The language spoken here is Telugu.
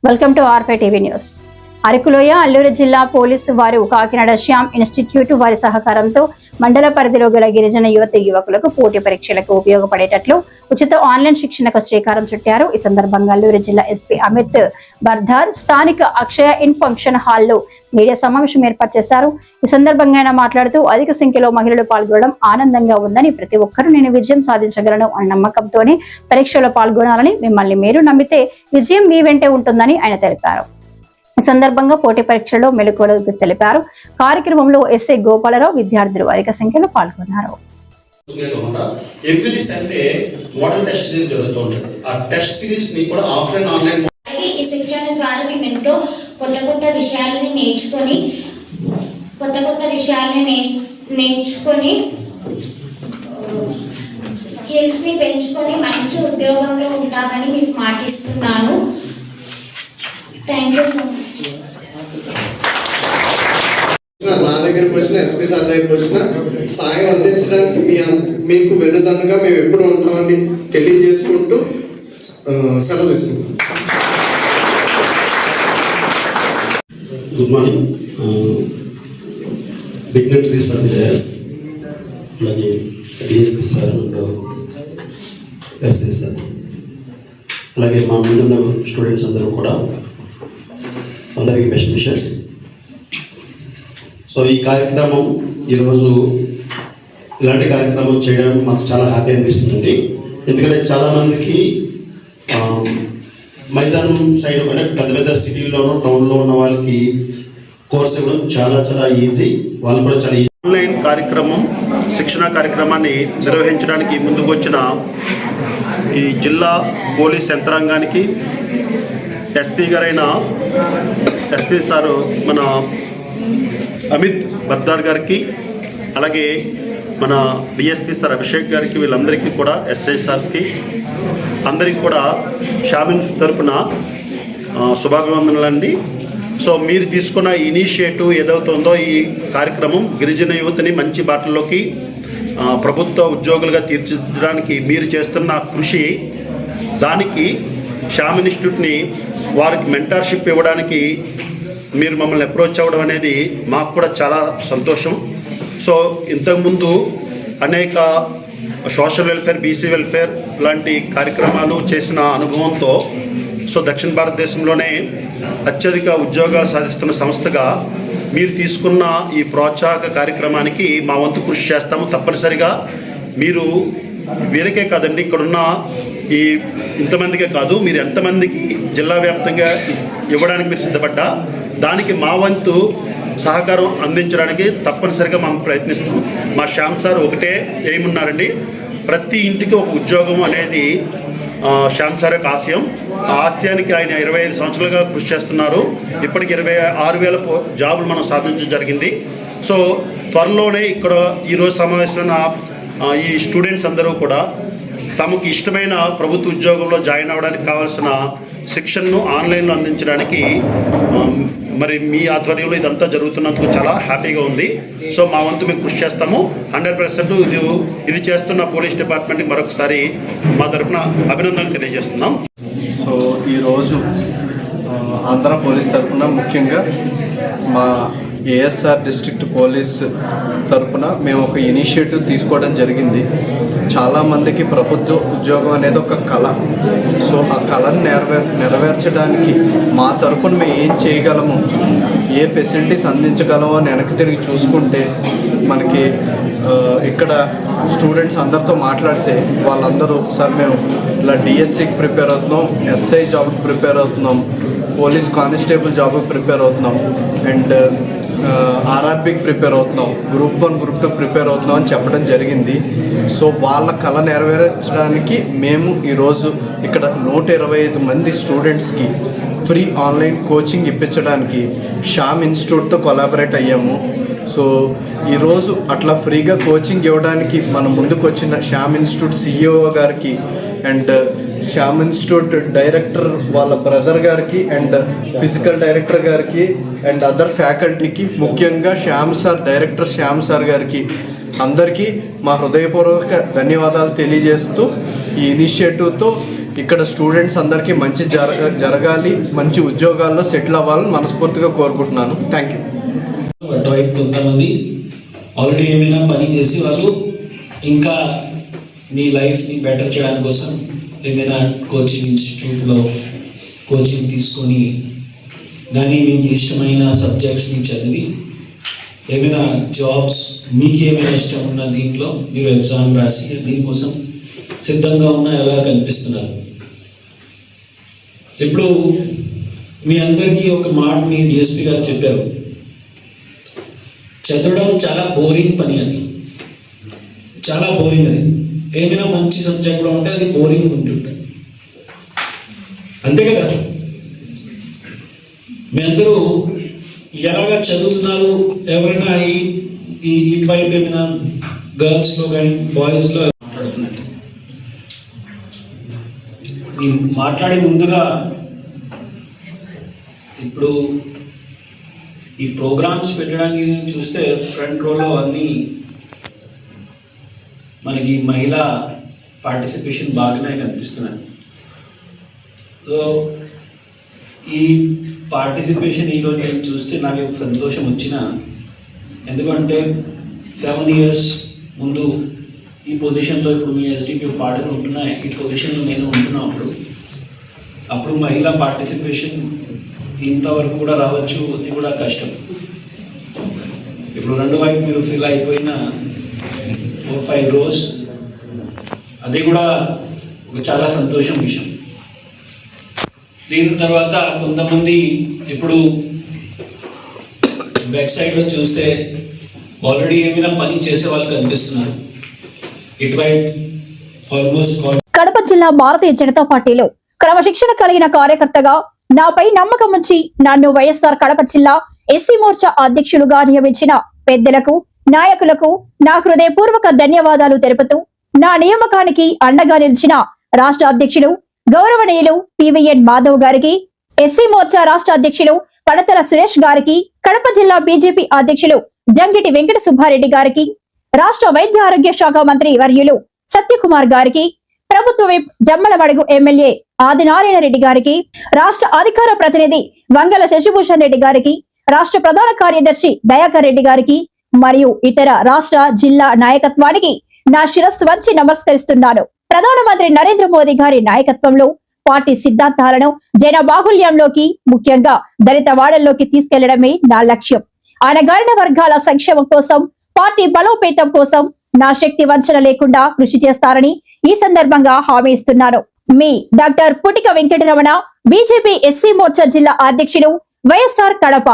వెల్కమ్ టు ఆర్పే టీవీ న్యూస్. అరకులోయ అల్లూరు జిల్లా పోలీసు వారు కాకినాడ శ్యామ్ ఇన్స్టిట్యూట్ వారి సహకారంతో మండల పరిధిలో గల గిరిజన యువకులకు పోటీ పరీక్షలకు ఉపయోగపడేటట్లు ఉచిత ఆన్లైన్ శిక్షణకు శ్రీకారం చుట్టారు. ఈ సందర్భంగా అల్లూరు జిల్లా ఎస్పీ అమిత్ బర్ధార్ స్థానిక అక్షయ ఇన్ ఫంక్షన్ హాల్లో మీడియా సమావేశం ఏర్పాటు చేశారు. ఈ సందర్భంగా ఆయన మాట్లాడుతూ అధిక సంఖ్యలో మహిళలు పాల్గొనడం ఆనందంగా ఉందని, ప్రతి ఒక్కరూ నేను విజయం సాధించగలను అన్న నమ్మకంతోనే పరీక్షలో పాల్గొనాలని, మిమ్మల్ని మీరు నమ్మితే విజయం మీ వెంటే ఉంటుందని ఆయన తెలిపారు. ఈ సందర్భంగా పోటీ పరీక్షలో మెలకువలు తెలిపారు. కార్యక్రమంలో ఎస్ఐ గోపాలరావు, విద్యార్థులు అధిక సంఖ్యలో పాల్గొన్నారు. ఈ శిక్షణ ద్వారా మేము ఎంతో కొత్త విషయాలని నేర్చుకొని స్కిల్స్ ని పెంచుకొని మంచి ఉద్యోగంలో ఉంటామని మీకు మాటిస్తున్నాను. Thank you so much. నా దగ్గరకు వచ్చిన ఎస్పీ సార్ దగ్గరకు వచ్చిన సాయం అందించడానికి మీకు వెనుదన్నుగా మేము ఎప్పుడు ఉంటామని తెలియజేసుకుంటూ సెలవు తీసుకుంటాం. Good morning dignitaries of the dais, అలాగే డిఎస్పీ సార్, ఎస్ఐ సార్, అలాగే మా ముందున్న స్టూడెంట్స్ అందరూ కూడా అందరికీ బెస్ట్ విషెస్. సో ఈ కార్యక్రమం ఈరోజు ఇలాంటి కార్యక్రమం చేయడం మాకు చాలా హ్యాపీ అనిపిస్తుందండి. ఎందుకంటే చాలామందికి మైదానం సైడ్ అంటే పెద్ద పెద్ద సిటీల్లోనూ టౌన్లో ఉన్న వాళ్ళకి కోర్స్ ఇవ్వడం చాలా చాలా ఈజీ, వాళ్ళు కూడా చాలా ఈజీ. ఆన్లైన్ కార్యక్రమం, శిక్షణ కార్యక్రమాన్ని నిర్వహించడానికి ముందుకు వచ్చిన ఈ జిల్లా పోలీస్ యంత్రాంగానికి, ఎస్పీ గారైన ఎస్పీ సారు మన అమిత్ బర్దార్ గారికి, అలాగే మన డిఎస్పీ సార్ అభిషేక్ గారికి, వీళ్ళందరికీ కూడా ఎస్ఐ సార్కి అందరికీ కూడా షామిన్ తరపున శుభాభివందనలండి. సో మీరు తీసుకున్న ఇనిషియేటివ్ ఏదవుతుందో ఈ కార్యక్రమం గిరిజన యువతని మంచి బాటల్లోకి ప్రభుత్వ ఉద్యోగులుగా తీర్చిదిద్దడానికి మీరు చేస్తున్న కృషి, దానికి శ్యామ్ ఇన్స్టిట్యూట్ని వారికి మెంటార్షిప్ ఇవ్వడానికి మీరు మమ్మల్ని అప్రోచ్ అవ్వడం అనేది మాకు కూడా చాలా సంతోషం. సో ఇంతకుముందు అనేక సోషల్ వెల్ఫేర్, బీసీ వెల్ఫేర్ లాంటి కార్యక్రమాలు చేసిన అనుభవంతో సో దక్షిణ భారతదేశంలోనే అత్యధిక ఉద్యోగాలు సాధిస్తున్న సంస్థగా మీరు తీసుకున్న ఈ ప్రోత్సాహక కార్యక్రమానికి మా వంతు కృషి చేస్తాము. తప్పనిసరిగా మీరు వీరికే కాదండి, ఇక్కడున్న ఈ ఇంతమందికే కాదు, మీరు ఎంతమందికి జిల్లా వ్యాప్తంగా ఇవ్వడానికి మీరు సిద్ధపడ్డా దానికి మా వంతు సహకారం అందించడానికి తప్పనిసరిగా మనం ప్రయత్నిస్తాం. మా శ్యామ్ సార్ ఒకటే ఏమున్నారండి, ప్రతి ఇంటికి ఒక ఉద్యోగం అనేది శ్యామ్ సార్ యొక్క ఆశయం. ఆ ఆశయానికి ఆయన 25 సంవత్సరాలుగా కృషి చేస్తున్నారు. ఇప్పటికి 26,000 జాబులు మనం సాధించడం జరిగింది. సో త్వరలోనే ఇక్కడ ఈరోజు సమావేశమైన ఈ స్టూడెంట్స్ అందరూ కూడా తమకు ఇష్టమైన ప్రభుత్వ ఉద్యోగంలో జాయిన్ అవ్వడానికి కావాల్సిన శిక్షణను ఆన్లైన్లో అందించడానికి మరి మీ ఆధ్వర్యంలో ఇదంతా జరుగుతున్నందుకు చాలా హ్యాపీగా ఉంది. సో మా వంతు మేము కృషి చేస్తాము. 100% ఇది చేస్తున్న పోలీస్ డిపార్ట్మెంట్కి మరొకసారి మా తరఫున అభినందనలు తెలియజేస్తున్నాం. సో ఈరోజు ఆంధ్ర పోలీస్ తరఫున ముఖ్యంగా మా ఏఎస్ఆర్ డిస్ట్రిక్ట్ పోలీస్ తరఫున మేము ఒక ఇనిషియేటివ్ తీసుకోవడం జరిగింది. చాలామందికి ప్రభుత్వ ఉద్యోగం అనేది ఒక కళ. సో ఆ కళను నెరవేర్చడానికి మా తరఫున మేము ఏం చేయగలము, ఏ ఫెసిలిటీస్ అందించగలము అని వెనక్కి తిరిగి చూసుకుంటే మనకి ఇక్కడ స్టూడెంట్స్ అందరితో మాట్లాడితే వాళ్ళందరూ సార్ మేము ఇలా డిఎస్సికి ప్రిపేర్ అవుతున్నాం, ఎస్ఐ జాబ్కి ప్రిపేర్ అవుతున్నాం, పోలీస్ కానిస్టేబుల్ జాబ్కి ప్రిపేర్ అవుతున్నాం, అండ్ ఆర్ఆర్బీకి ప్రిపేర్ అవుతున్నాం, గ్రూప్ 1 గ్రూప్ 2 ప్రిపేర్ అవుతున్నాం అని చెప్పడం జరిగింది. సో వాళ్ళ కళ నెరవేర్చడానికి మేము ఈరోజు ఇక్కడ 125 మంది స్టూడెంట్స్కి ఫ్రీ ఆన్లైన్ కోచింగ్ ఇప్పించడానికి శ్యామ్ ఇన్స్టిట్యూట్తో కొలాబరేట్ అయ్యాము. సో ఈరోజు అట్లా ఫ్రీగా కోచింగ్ ఇవ్వడానికి మన ముందుకు వచ్చిన శ్యామ్ ఇన్స్టిట్యూట్ సిఇఓ గారికి అండ్ శ్యామ్ ఇన్స్టిట్యూట్ డైరెక్టర్ వాళ్ళ బ్రదర్ గారికి అండ్ ఫిజికల్ డైరెక్టర్ గారికి అండ్ అదర్ ఫ్యాకల్టీకి, ముఖ్యంగా Shyam sir, director Shyam sir గారికి అందరికీ మా హృదయపూర్వక ధన్యవాదాలు తెలియజేస్తూ ఈ ఇనిషియేటివ్తో ఇక్కడ స్టూడెంట్స్ అందరికీ మంచి జరగాలి, మంచి ఉద్యోగాల్లో సెటిల్ అవ్వాలని మనస్ఫూర్తిగా కోరుకుంటున్నాను. Thank you. అటువైపు కొంతమంది ఆల్రెడీ ఏమైనా పని చేసి వాళ్ళు ఇంకా మీ లైఫ్ని బెటర్ చేయడానికి కోసం ఏమైనా కోచింగ్ ఇన్స్టిట్యూట్లో కోచింగ్ తీసుకొని దాన్ని మీకు ఇష్టమైన సబ్జెక్ట్స్ని చదివి ఏమైనా జాబ్స్ మీకు ఏమైనా ఇష్టం ఉన్న దీంట్లో మీరు ఎగ్జామ్ రాసి దీనికోసం సిద్ధంగా ఉన్న ఎలా కనిపిస్తున్నారు. ఇప్పుడు మీ అందరికీ ఒక మాట మీ డిఎస్పీ గారు చెప్పారు, చదవడం చాలా బోరింగ్ పని అని. చాలా బోరింగ్ అది. ఏమైనా మంచి సబ్జెక్ట్లో ఉంటే అది బోరింగ్ ఉంటుంటుంది, అంతే కదా. మీ అందరూ ఎలాగ చదువుతున్నారు? ఎవరైనా ఇటువైపు ఏమైనా గర్ల్స్లో కానీ బాయ్స్లో మాట్లాడుతున్నారు. మాట్లాడే ముందుగా ఇప్పుడు ఈ ప్రోగ్రామ్స్ పెట్టడానికి చూస్తే ఫ్రంట్ రోలో అన్నీ మనకి మహిళా పార్టిసిపేషన్ బాగానే కనిపిస్తున్నాయి. సో ఈ పార్టిసిపేషన్ ఈరోజు నేను చూస్తే నాకు ఒక సంతోషం వచ్చిన, ఎందుకంటే 7 years ముందు ఈ పొజిషన్లో ఇప్పుడు మీ ఎస్డిపి పాటలు ఉంటున్నాయి, ఈ పొజిషన్లో నేను ఉంటున్నప్పుడు అప్పుడు మహిళా పార్టిసిపేషన్ ఇంతవరకు కూడా రావచ్చు, అది కూడా కష్టం. ఇప్పుడు 2 వైపు మీరు ఫిల్ అయిపోయిన 4-5 rows, అది కూడా ఒక చాలా సంతోషం విషయం. దీని తర్వాత కొంతమంది ఇప్పుడు బ్యాక్ సైడ్లో చూస్తే ఆల్రెడీ ఏమైనా పని చేసే వాళ్ళు కనిపిస్తున్నారు. ఇటువైపు ఆల్మోస్ట్ కడప జిల్లా భారతీయ జనతా పార్టీలో క్రమశిక్షణ కలిగిన కార్యకర్తగా నాపై నమ్మకం ఉంచి నన్ను వైఎస్ఆర్ కడప జిల్లా ఎస్సీ మోర్చా అధ్యక్షులుగా నియమించిన పెద్దలకు, నాయకులకు నా హృదయపూర్వక ధన్యవాదాలు తెలుపుతూ నా నియామకానికి అండగా నిలిచిన రాష్ట్ర అధ్యక్షులు గౌరవనీయులు పివిఎన్ మాధవ్ గారికి, ఎస్సీ మోర్చా రాష్ట్ర అధ్యక్షులు పడతల సురేష్ గారికి, కడప జిల్లా బీజేపీ అధ్యక్షులు జంగిటి వెంకట సుబ్బారెడ్డి గారికి, రాష్ట్ర వైద్య ఆరోగ్య శాఖ మంత్రి వర్యులు సత్యకుమార్ గారికి, ప్రభుత్వ విప్ జమ్మలమడుగు ఎమ్మెల్యే ఆదినారాయణ రెడ్డి గారికి, రాష్ట్ర అధికార ప్రతినిధి వంగల శశిభూషణ్ రెడ్డి గారికి, రాష్ట్ర ప్రధాన కార్యదర్శి దయాకర్ రెడ్డి గారికి మరియు ఇతర రాష్ట్ర జిల్లా నాయకత్వానికి నా శిరస్సు వంచి నమస్కరిస్తున్నాను. ప్రధానమంత్రి నరేంద్ర మోదీ గారి నాయకత్వంలో పార్టీ సిద్ధాంతాలను జన బాహుళ్యంలోకి, ముఖ్యంగా దళిత వాడల్లోకి తీసుకెళ్లడమే నా లక్ష్యం. అణగారిన వర్గాల సంక్షేమం కోసం, పార్టీ బలోపేతం కోసం నా శక్తి వంచన లేకుండా కృషి చేస్తారని ఈ సందర్భంగా హామీ ఇస్తున్నాను. మీ doctor Putika Venkataramana, BJP SC Morcha జిల్లా అధ్యక్షుడు, వైఎస్ఆర్ కడప.